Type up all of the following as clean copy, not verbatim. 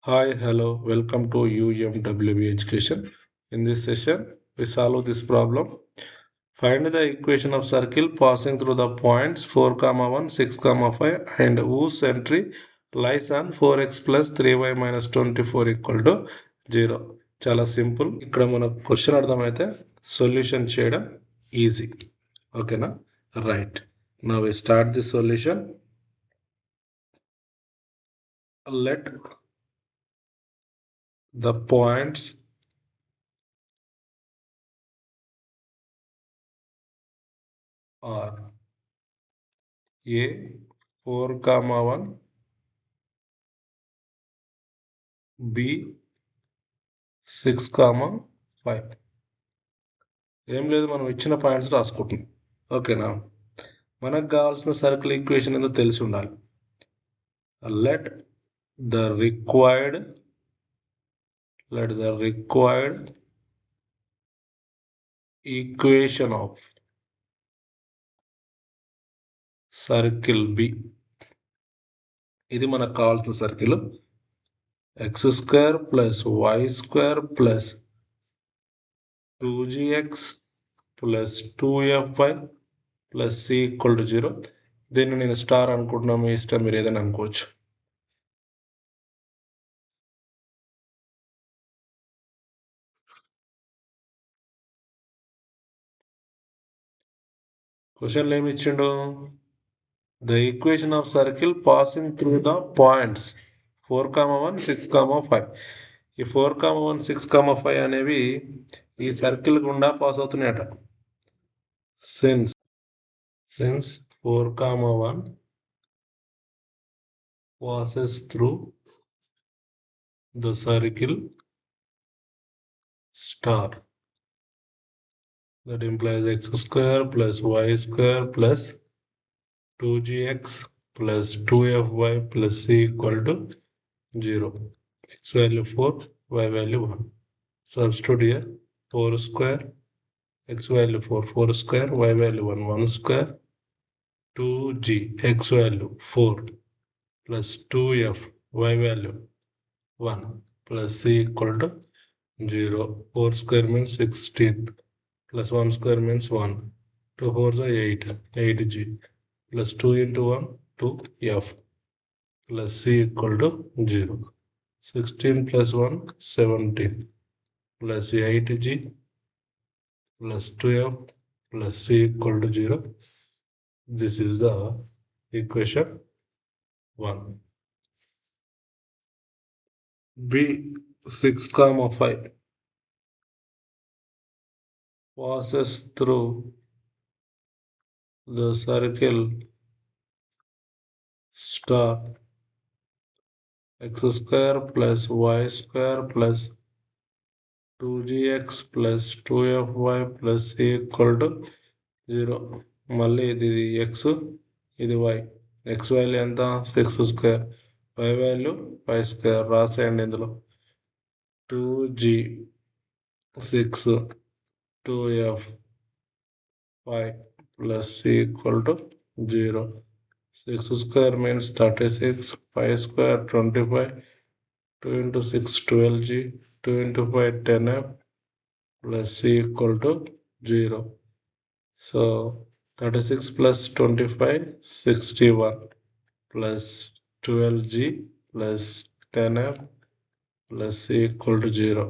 Hi, hello, welcome to UMWB Education. In this session, we solve this problem. Find the equation of circle passing through the points 4, 1, 6, 5 and whose entry lies on 4x plus 3y minus 24 equal to 0. చాలా simple. ఇక్కడ మనకు question అర్థమైతే solution చేయడం easy. ఓకేనా? Right. Now we start the solution. Let the points are A 4, 1, B 6, 5. ఏం లేదు, మనం ఇచ్చిన పాయింట్స్ రాసుకుంటున్నాం. ఓకేనా? మనకు కావాల్సిన సర్కిల్ ఈక్వేషన్ ఏదో తెలిసి ఉండాలి. Let the required equation of circle B, ఇది మనకు కావాల్సిన circle x² plus y² plus 2gx plus 2fy plus c equal to 0. దీన్ని నేను స్టార్ అనుకుంటున్నాను, మీ ఇష్టం, మీరు ఏదైనా అనుకోవచ్చు. క్వశ్చన్లో ఏమి ఇచ్చిండు? The equation of circle passing through the points 4, 1, 6, 5. ఈ 4, 1, 6, 5 అనేవి ఈ సర్కిల్ గుండా పాస్ అవుతున్నాయట. Since 4, 1 passes through the circle star, that implies x² plus y² plus 2gx plus 2fy plus c equal to 0. X value 4, y value 1. Substitute here 4 square, x value 4, 4 square, y value 1, 1 square, 2g, x value 4 plus 2f, y value 1 plus c equal to 0. 4 square means 16 plus 1 square means 1. 2 4s are 8, 8g plus 2 into 1, 2f plus c equal to 0. 16 plus 1, 17 plus 8g plus 2f plus c equal to 0. This is the equation 1. B 6, 5 passes through the circle star x² plus y² plus 2gx plus 2fy plus c equal to 0. మళ్ళీ ఇది x, ఇది y. x value ఎంత? 6², y value 5². రాసేయండి ఇందులో 2g 6 2f 5 plus c equal to 0. 6² means 36, 5² 25, 2 into 6 12g, 2 into 5 10f plus c equal to 0. So 36 plus 25 61 plus 12g plus 10f plus c equal to 0.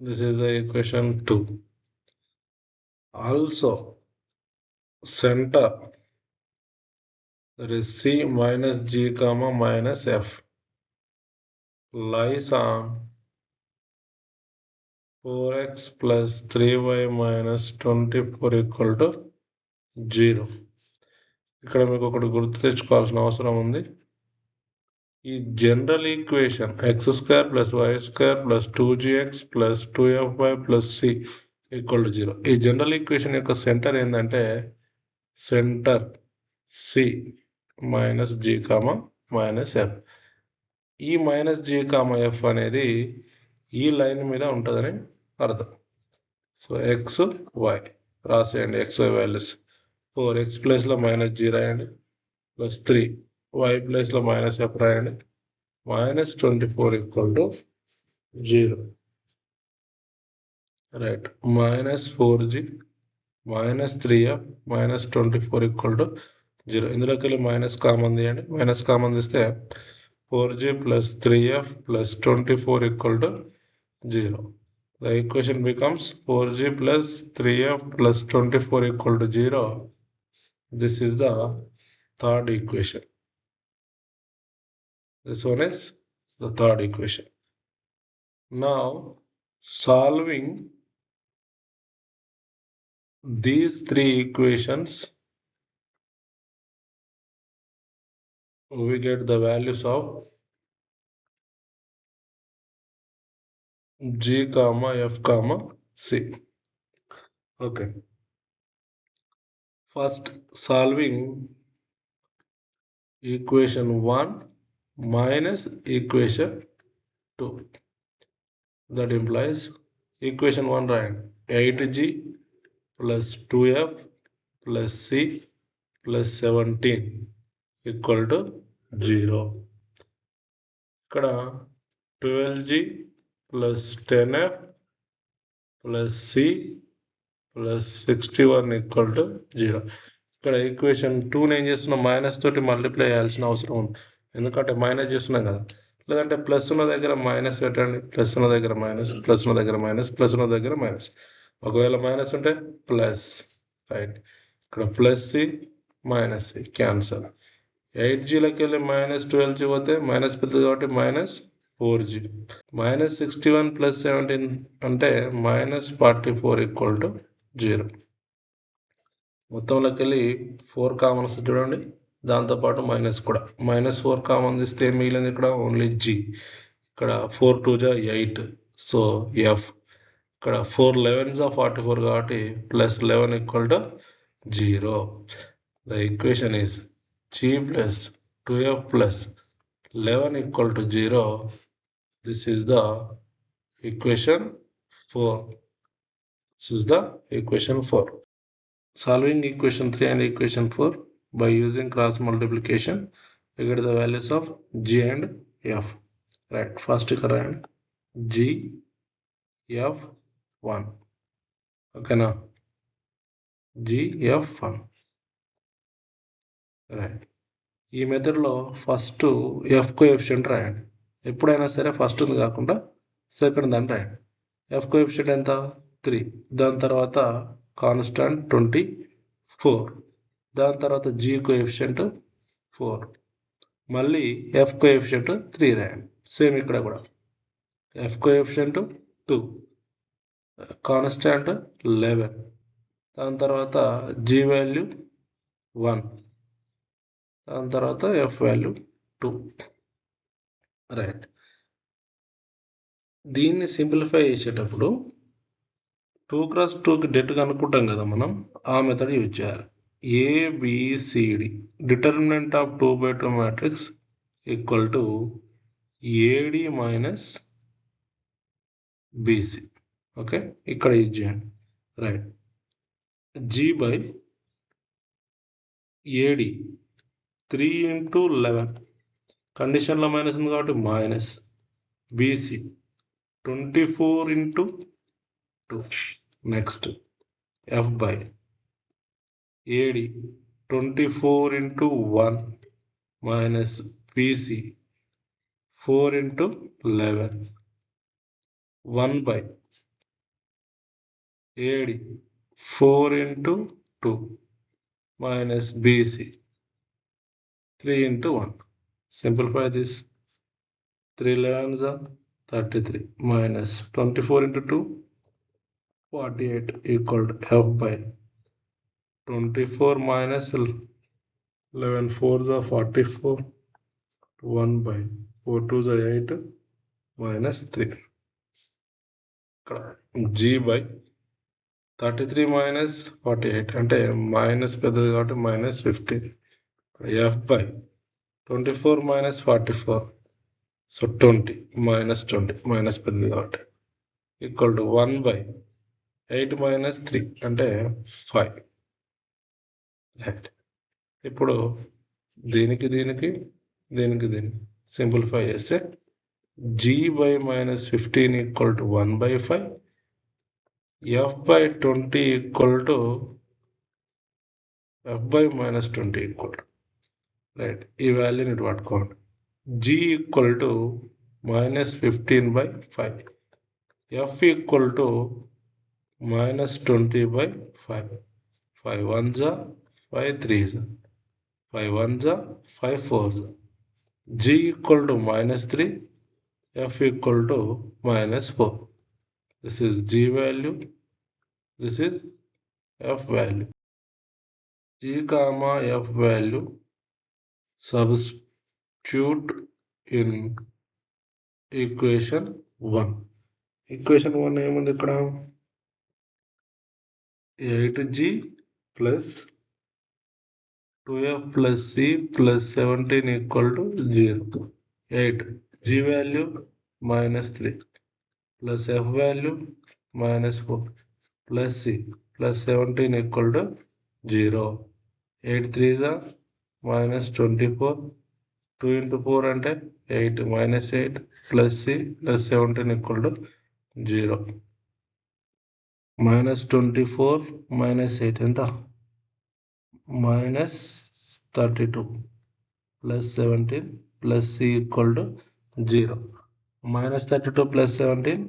This is the equation 2. Also center, that is c minus g comma minus f, lies on 4x plus 3y minus 24 equal to 0. ఇక్కడ మీకు ఒకటి గుర్తు తెచ్చుకోవాల్సిన అవసరం ఉంది. ఈ general equation x² plus y² plus 2gx plus 2fy plus c equal to 0. ఈ general equation యొక్క centre ఏంటంటే centre c minus g comma minus F. ఈ మైనస్ g కామా ఎఫ్ అనేది ఈ లైన్ మీద ఉంటుందని అర్థం. So x y రాసేయండి. xy values 4 x ప్లేస్లో -g రాయండి +3 y ప్లేస్లో -f రాయండి -24 = 0. Right -4g -3f -24 = 0. ఇందులోకి వెళ్ళి మైనస్ కామన్ తీయండి. మైనస్ కామన్ తీస్తే 4g + 3f + 24 = 0. The equation becomes 4g + 3f + 24 = 0. This is the third equation. This one is the third equation. Now, solving these three equations, we get the values of g, f, c. Okay. First, solving equation 1 minus equation 2. That implies equation 1 right, 8g plus 2f plus c plus 17 = 0. ఇక్కడ 12g plus 10f plus c plus 61 = 0. ఇక్కడ equation 2ని ఏం చేస్తున్నాం, minus తోటి multiply చేయాల్సిన అవసరం ఉంది. ఎందుకంటే మైనస్ చేస్తున్నాం కదా. లేదంటే ప్లస్ ఉన్న దగ్గర మైనస్ పెట్టండి. ప్లస్ ఉన్న దగ్గర మైనస్, ప్లస్ ఉన్న దగ్గర మైనస్, ప్లస్ ఉన్న దగ్గర మైనస్. ఒకవేళ మైనస్ ఉంటే ప్లస్. రైట్, ఇక్కడ +c -c క్యాన్సల్. 8gలోకి వెళ్ళి -12g పోతే మైనస్ పెద్దది కాబట్టి -4g. -61 + 17 అంటే -44 = 0. మొత్తంలోకి వెళ్ళి 4 కామన్ వస్తుంది చూడండి. దాంతోపాటు మైనస్ కూడా. -4 కామన్ తీస్తే మిగిలింది ఇక్కడ ఓన్లీ g. ఇక్కడ 4 2 = 8. So f. ఇక్కడ 4 11s are 44 కాబట్టి +11 = 0. The equation is g plus 2f plus 11 = 0. This is the equation 4. This is the equation 4. Solving equation 3 and equation 4 by using cross multiplication, we get the values of g and f. Right, first correct g f 1. Okay, now g f 1. Right, ఈ మెథడ్లో first F coefficient రాయండి. ఎప్పుడైనా సరే first ఉంది కాకుండా second దాన్ని రాయండి. F coefficient ఎంత? 3. దాని తర్వాత కాన్స్టాంట్ 24. దాని తర్వాత జీ కోఎఫిషియంట్ 4. మళ్ళీ ఎఫ్ కోఎఫిషియంట్ 3 రాయండి. సేమ్ ఇక్కడ కూడా ఎఫ్ కోఎఫిషియంట్ 2, కాన్స్టాంట్ 11. దాని తర్వాత జీ వాల్యూ 1. దాని తర్వాత ఎఫ్ వాల్యూ 2. రైట్, దీన్ని సింప్లిఫై చేసేటప్పుడు 2x2కి డెట్ కనుక్కుంటాం కదా మనం, ఆ మెథడ్ యూజ్ చేయాలి. A B C D determinant of 2x2 matrix = AD minus BC. Okay, ఇక్కడ యూజ్ చేయండి. Right, G/AD 3 × 11. కండిషన్లో మైనస్ ఉంది కాబట్టి minus. BC 24 × 2. Next F/AD 24 × 1 minus BC 4 × 11. 1/AD 4 × 2 minus BC 3 × 1. Simplify this. 3 11s are 33 minus 24 × 2 48 = F/24 minus 11 4s are 44. 1/4 2s are 8 minus 3. G/33 minus 48 అంటే minus పెద్దది కాబట్టి -15. F/24 minus 44, so 20 -20 minus పెద్దది కాబట్టి = 1/. 8 minus 3 అంటే 5. Right. ఇప్పుడు దీనికి సింప్లిఫై చేస్తే g/-15 = 1/5, f/20 f/-20 right. ఈ వాల్యూని ఇటు పట్టుకోండి. g = -15/5, f = -20/5. 5 1s are 5 3s, 5 1s are 5 4s. g = -3, f = -4. This is g value, this is f value. g comma f value substitute in equation 1. Equation 1 ఏముంది ఇక్కడ? 8g plus 2f plus c plus 17 = 0. 8 g value -3 plus f value -4 plus c plus 17 = 0. 8 3s are -24. 2 into 4 అంటే 8 -8 plus c plus 17 = 0. -24 -8 ఎంత? -32 plus 17 plus c = 0. -32 plus 17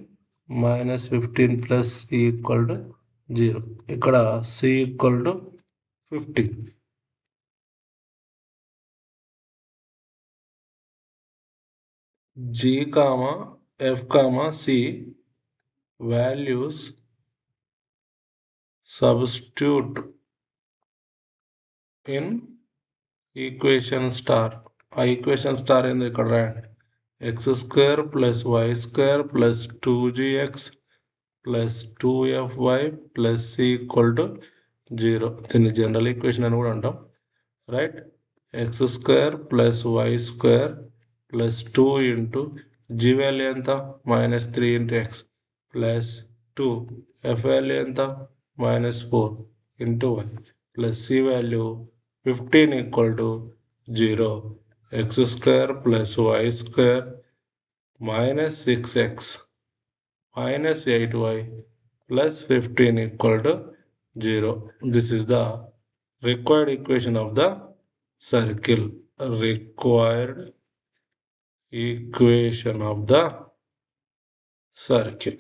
-15 plus c = 0. ఇక్కడ c = 50. g, f, c values substitute in equation star. ఆ equation star ఏంది ఇక్కడ రాయండి. x² plus y² plus 2gx plus 2fy plus c = 0. దీన్ని general equation అని కూడా అంటాం. Right. x² plus y² plus 2 into g value ఎంత? -3 into x plus 2. f value ఎంత? -4 into y plus c value 15 = 0. x² plus y² minus 6x minus 8y plus 15 = 0. This is the required equation of the circle. Required equation of the circle.